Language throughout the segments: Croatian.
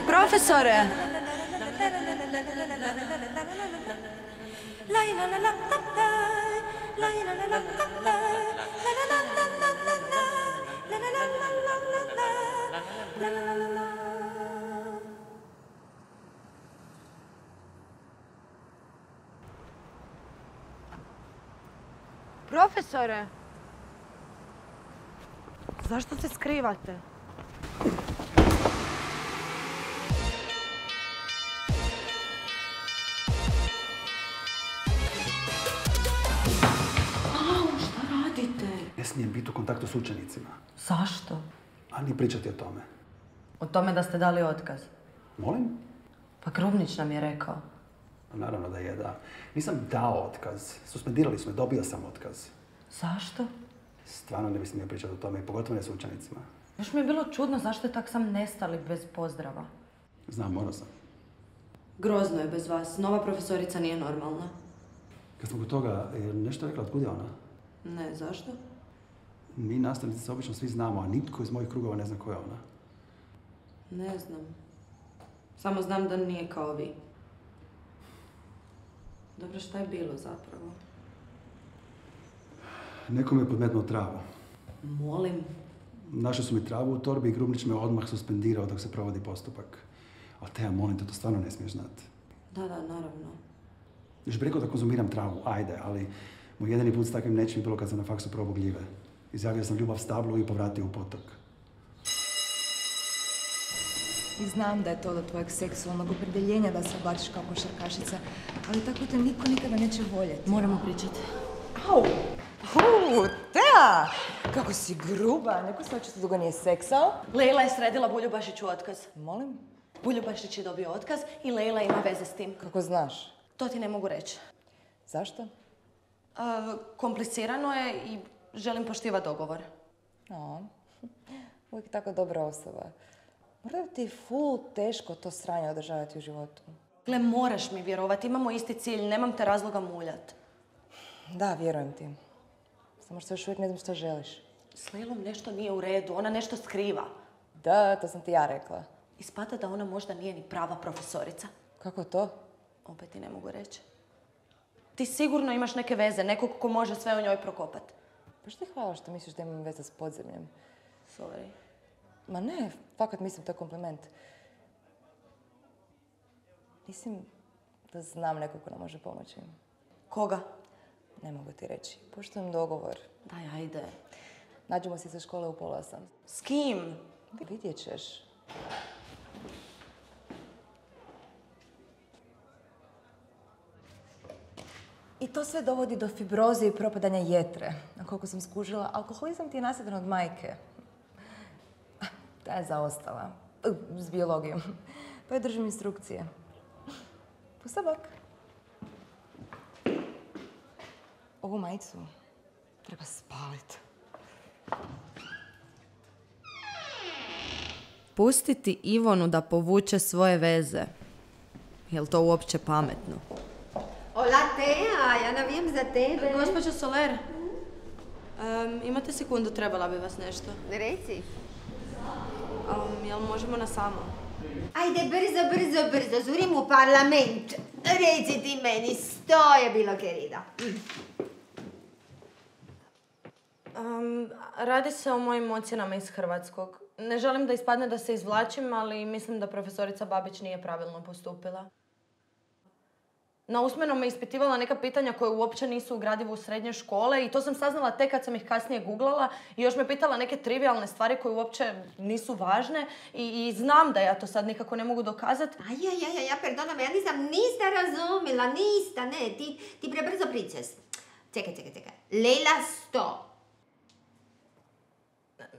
Profesore! Profesore! Zašto se skrivate? Ne smijem biti u kontaktu s učenicima. Zašto? A ni pričati o tome. O tome da ste dali otkaz. Molim? Pa Grubnić nam je rekao. Naravno da je, da. Nisam dao otkaz. Suspendirali su me, dobio sam otkaz. Zašto? Stvarno ne bi smio pričati o tome, i pogotovo ne s učenicima. Još mi je bilo čudno zašto je tak sam nestali bez pozdrava. Znam, morao sam. Grozno je bez vas. Nova profesorica nije normalna. Kad smo kod toga, je nešto rekla otkud je ona? Ne, zašto? Mi nastavnici se obično svi znamo, a nitko iz mojih krugova ne zna ko je ona. Ne znam. Samo znam da nije kao vi. Dobro, šta je bilo zapravo? Neko mi je podmetnuo travu. Molim. Našli su mi travu u torbi i Grubnić me odmah suspendirao dok se provodi postupak. Ali Teja, molim te, to stvarno ne smiješ znati. Da, naravno. Još bi rekao da konzumiram travu, ajde, ali moj jedini put s takvim nečim bilo kad sam na faksu probao gljive. Izjavio sam ljubav stablu i povratio u potok. I znam da je to do tvojeg seksualnog opredjeljenja da se oblačiš kao košarkašica, ali tako te niko nikada neće voljeti. Moramo pričati. Au! Teja! Kako si gruba, neko se očito dugo nije seksao. Lejla je sredila Buljubašiću otkaz. Molim? Buljubašić je dobio otkaz i Lejla ima veze s tim. Kako znaš? To ti ne mogu reći. Zašto? Komplicirano je i želim poštivati dogovor. Uvijek tako dobra osoba. Možda bi ti ful teško to sranje održavati u životu. Gle, moraš mi vjerovati, imamo isti cilj, nemam te razloga muljat. Da, vjerujem ti. Samo što još uvijek ne znam što želiš. S Lejlom nešto nije u redu, ona nešto skriva. Da, to sam ti ja rekla. Ispada da ona možda nije ni prava profesorica. Kako to? Opet ti ne mogu reći. Ti sigurno imaš neke veze, nekog ko može sve o njoj prokopat. Baš ti hvala što misliš da imam veze s podzemljem. Sorry. Ma ne, fakat mislim to je kompliment. Mislim da znam nekog ko nam može pomoći. Koga? Ne mogu ti reći. Poštujem dogovor. Daj, ajde. Nađemo se sa škole u 7:30. S kim? Vidjet ćeš. I to sve dovodi do fibroze i propadanja jetre. A koliko sam skužila, alkoholizam ti je nasljedan od majke. Ta je zaostala. S biologijom. Pa joj držim instrukcije. Pusta bok. Ovu majicu treba spaliti. Pustiti Ivonu da povuče svoje veze. Jel to uopće pametno? Hola, Teja, ja navijem za tebe. Gospođo Soler, imate sekundu, trebala bi vas nešto. Reci. Jel možemo na samo? Ajde, brzo, zurim u parlament. Reci ti meni, što je bilo, querida? Radi se o mojim ocjenama iz hrvatskog. Ne želim da ispadne da se izvlačim, ali mislim da profesorica Babić nije pravilno postupila. Na usmenom me ispitivala neka pitanja koje uopće nisu ugradive u srednje škole i to sam saznala tek kad sam ih kasnije googlala i još me pitala neke trivialne stvari koje uopće nisu važne i znam da ja to sad nikako ne mogu dokazati. Ja, perdonam, ja nisam ništa razumila, ništa, ne, ti prebrzo pričaš. Čekaj. Lejla, sto.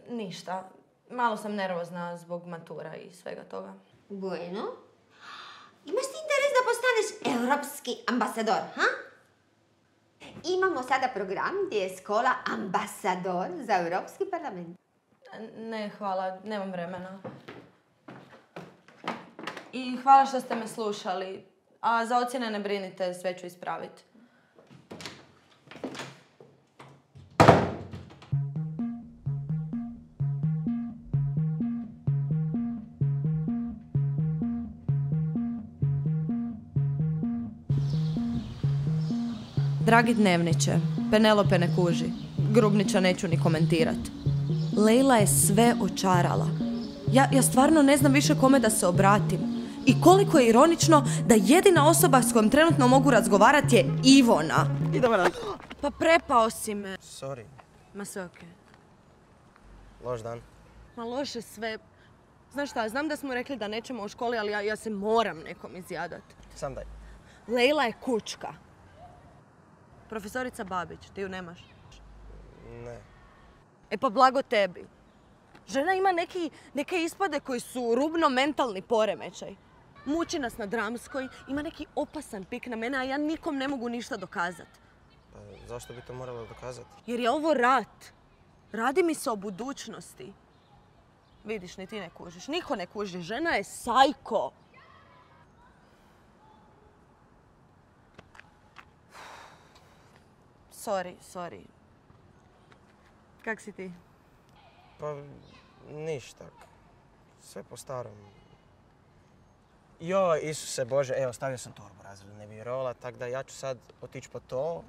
Ništa. Malo sam nervozna zbog matura i svega toga. Bueno. Imaš ti interes da postaneš europski ambasador, ha? imamo sada program gdje je Skola ambasador za Europski parlament. Ne, hvala, nemam vremena. I hvala što ste me slušali. A za ocjene ne brinite, sve ću ispraviti. Dragi dnevniče, Penelope ne kuži. Grubnića neću ni komentirat. Lejla je sve očarala. Ja stvarno ne znam više kome da se obratim. I koliko je ironično da jedina osoba s kojom trenutno mogu razgovarati je Ivona. Pa prepao si me. Sorry. Ma sve okej. Loš dan. Ma loše sve. Znaš šta, znam da smo rekli da nećemo u školi, ali ja se moram nekom izjadat. Sam daj. Lejla je kučka. Profesorica Babić, ti ju nemaš? Ne. E pa blago tebi. Žena ima neke ispade koji su rubno mentalni poremećaj. Muči nas na dramskoj, ima neki opasan pik na mene, a ja nikom ne mogu ništa dokazati. Pa zašto bi to morala dokazati? Jer je ovo rat. Radi mi se o budućnosti. Vidiš, ni ti ne kužiš. Niko ne kuži. Žena je sajko. Sorry. Kak si ti? Pa ništa. Sve po starom. Joj, Isuse Bože, evo, stavio sam torbu, razred, ne bi vjerovala, tak da ja ću sad otići po to.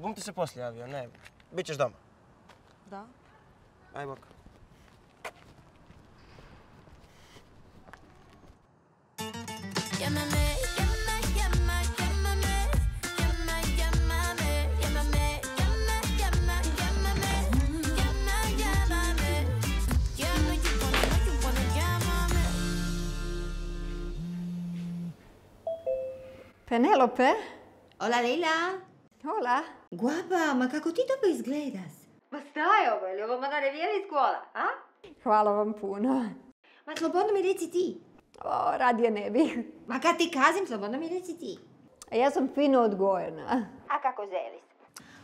Bum ti se poslije javio, ne, bit ćeš doma. Da? Aj bok. Penelope? Hola, Leila. Hola. Guapa, ma kako ti dobro izgledas? Ma šta je ovo? Je li ovo mana revijera iz škola, a? Hvala vam puno. Ma slobodno mi reci ti. O, radije ne bih. Ma kad ti kazim, slobodno mi reci ti. Ja sam fino odgojena. A kako želiš?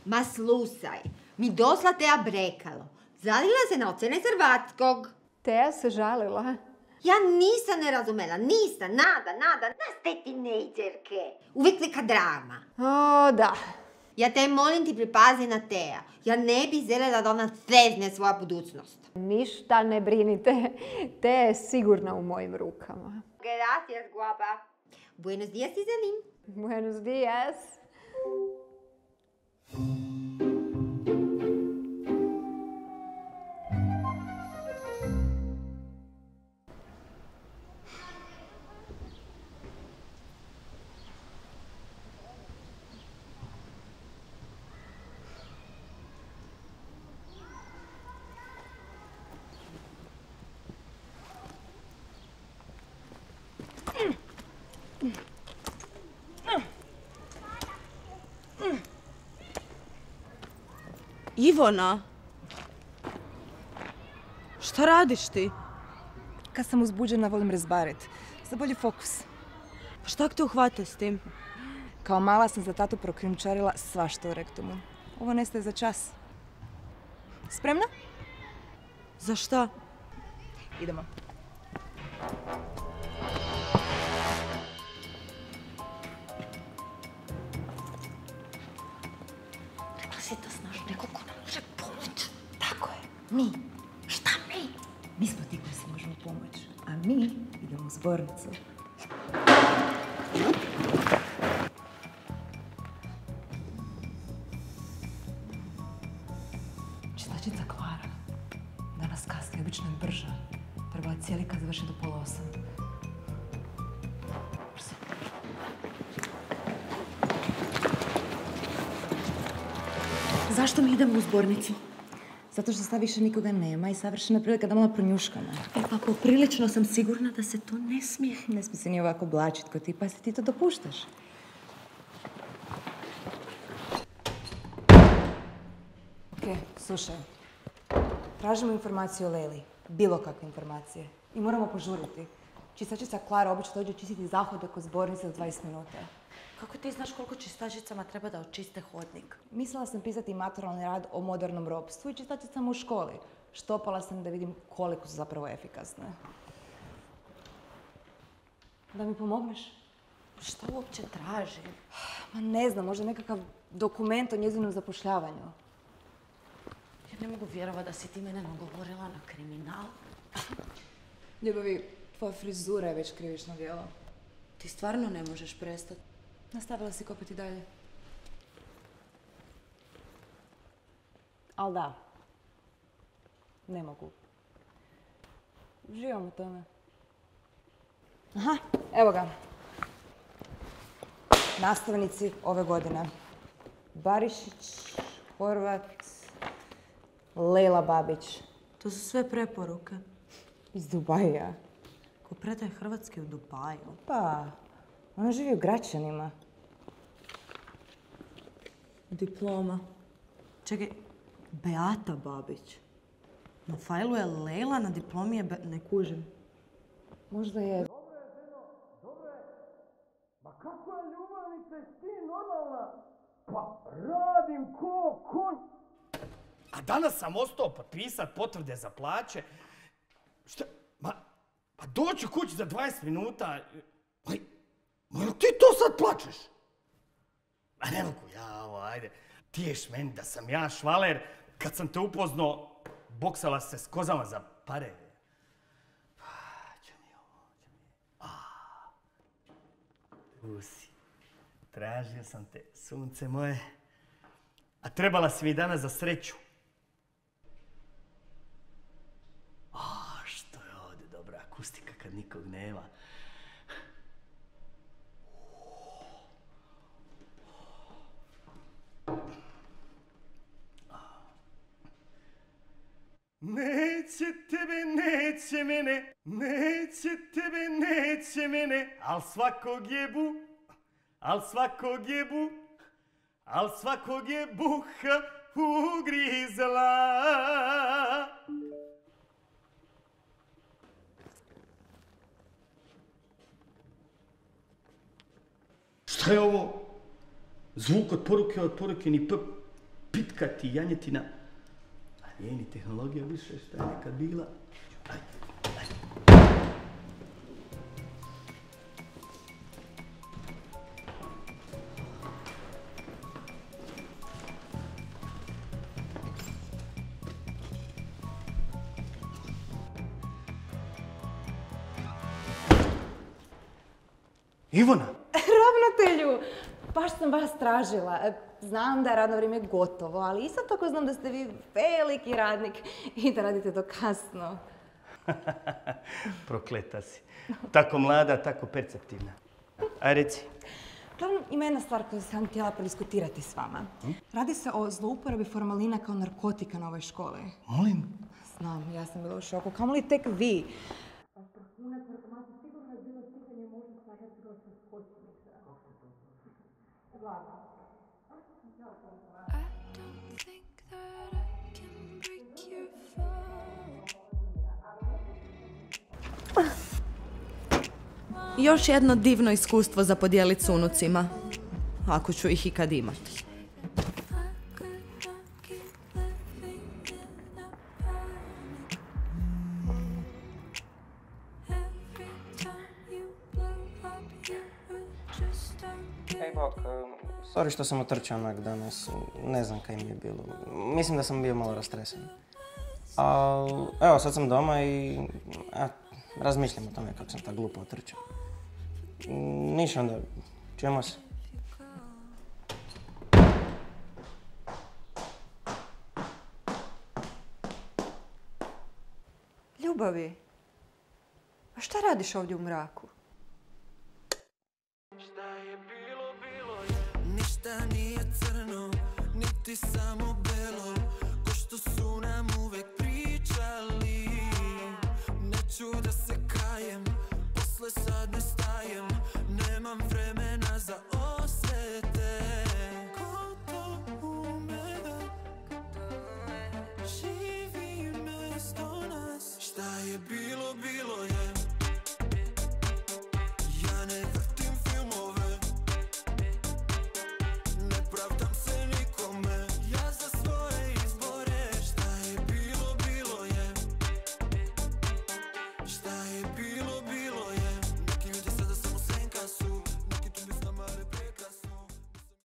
Ma slušaj, mi dosla Teja brekalo. Žalila se na ocene s hrvatskog. Teja se žalila. Ja nisam ne razumela, nisam, nada. Nas te tinejdžerke. Uvijek neka drama. O, da. Ja te molim ti pripazi na Teja. Ja ne bih željela da ona srezne svoja budućnost. Ništa ne brinite. Teja je sigurna u mojim rukama. Gracias, guapa. Buenos días ti želim. Buenos días. Ivona? Šta radiš ti? Kad sam uzbuđena volim razbarit. Za bolji fokus. Pa šta te uhvate s tim? Kao mala sam za tatu prokrijumčarila svašta u rektumu. Ovo nestaje za čas. Spremna? Za šta? Idemo. Rekla si da znaš nekog ko nam može pomoći. Tako je. Mi. Šta mi? Mi smo ti koji si možemo pomoći. A mi idemo u zbornicu. Čistačica Klara. Danas kasnije, obično je brža. Trebala je cijeli kad završi do 7:30. Brzo. Zašto mi idemo u zbornicu? Zato što sad više nikoga nema i savršena prilika da malo pronjuškamo. E pa poprilično sam sigurna da se to ne smije. Ne smije se ni ovako oblačit ko ti, pa si ti to dopuštaš. Okej, slušaj. Tražimo informaciju o Lejli. Bilo kakve informacije. I moramo požuriti. Čistačica Klara obično dođe čistiti zahode kod zbornice za 20 minuta. Kako ti znaš koliko čistačicama treba da očiste hodnik? Mislila sam pisati maturalni rad o modernom ropstvu i čistačicama u školi. Štopala sam da vidim koliko su zapravo efikasne. Da mi pomogneš? Šta uopće traži? Ma ne znam, možda nekakav dokument o njezinom zapošljavanju. Ja ne mogu vjerovati da si ti mene nagovorila na kriminal. Ljubavi, tvoja frizura je već krivično djelo. Ti stvarno ne možeš prestati. Nastavila si kopati dalje. Al da. Ne mogu. Uživam u tome. Aha, evo ga. Nastavnici ove godine. Barišić, Horvat, Lejla Babić. To su sve preporuke. Iz Dubaja. Ko predaje hrvatski u Dubaju. Pa, ona živi u Gračanima. Diploma. Čekaj, Beata Babić. Na fajlu je Lejla, na diplomi je ne kužim. Možda je... Dobro je. Ma kako je ljubavnice, ti normalna? Pa radim ko konj. A danas sam ostao potpisat potvrde za plaće. Šta? Ma doću kući za 20 minuta. Ma ti to sad plačeš? A ne mogu ja ovo, ajde. Ti ješ meni da sam ja švaler. Kad sam te upoznao, boksala se s kozama za pare. Tu si. Tražio sam te, sunce moje. A trebala si mi danas za sreću. Što je ovdje dobra akustika kad nikog nema. Neće tebe, neće mene, neće tebe, neće mene, al svakog jebu, al svakog jebu, al svakog je buha ugrizla. Šta je ovo? Zvuk od poruke ni pitka ti janjetina. A nije ni tehnologija više šta je nekad bila. Ivona! Ravnatelju! Baš sam vas tražila. Znam da je radno vrijeme gotovo, ali isto tako znam da ste vi veliki radnik i da radite do kasno. Prokleta si. Tako mlada, tako perceptivna. Aj reci. Uglavnom, ima jedna stvar koju sam htjela prediskutirati s vama. Radi se o zlouporabi formalina kao narkotika na ovoj školi. Molim? Znam, ja sam bila u šoku. Kamo li tek vi? Još jedno divno iskustvo za podijeliti s unucima. Ako ću ih ikad imati. Hej Bok, sorry što sam otrčao onak danas. Ne znam kaj mi je bilo. Mislim da sam bio malo rastresan. Ali evo sad sam doma i razmišljam o tome kako sam tako glupo otrčao. Niš onda, čujemo se. Ljubavi, a šta radiš ovdje u mraku? Ništa nije crno, niti samo belo, ko što su nam uvek pričali. Neću da se kajem, posle sad ne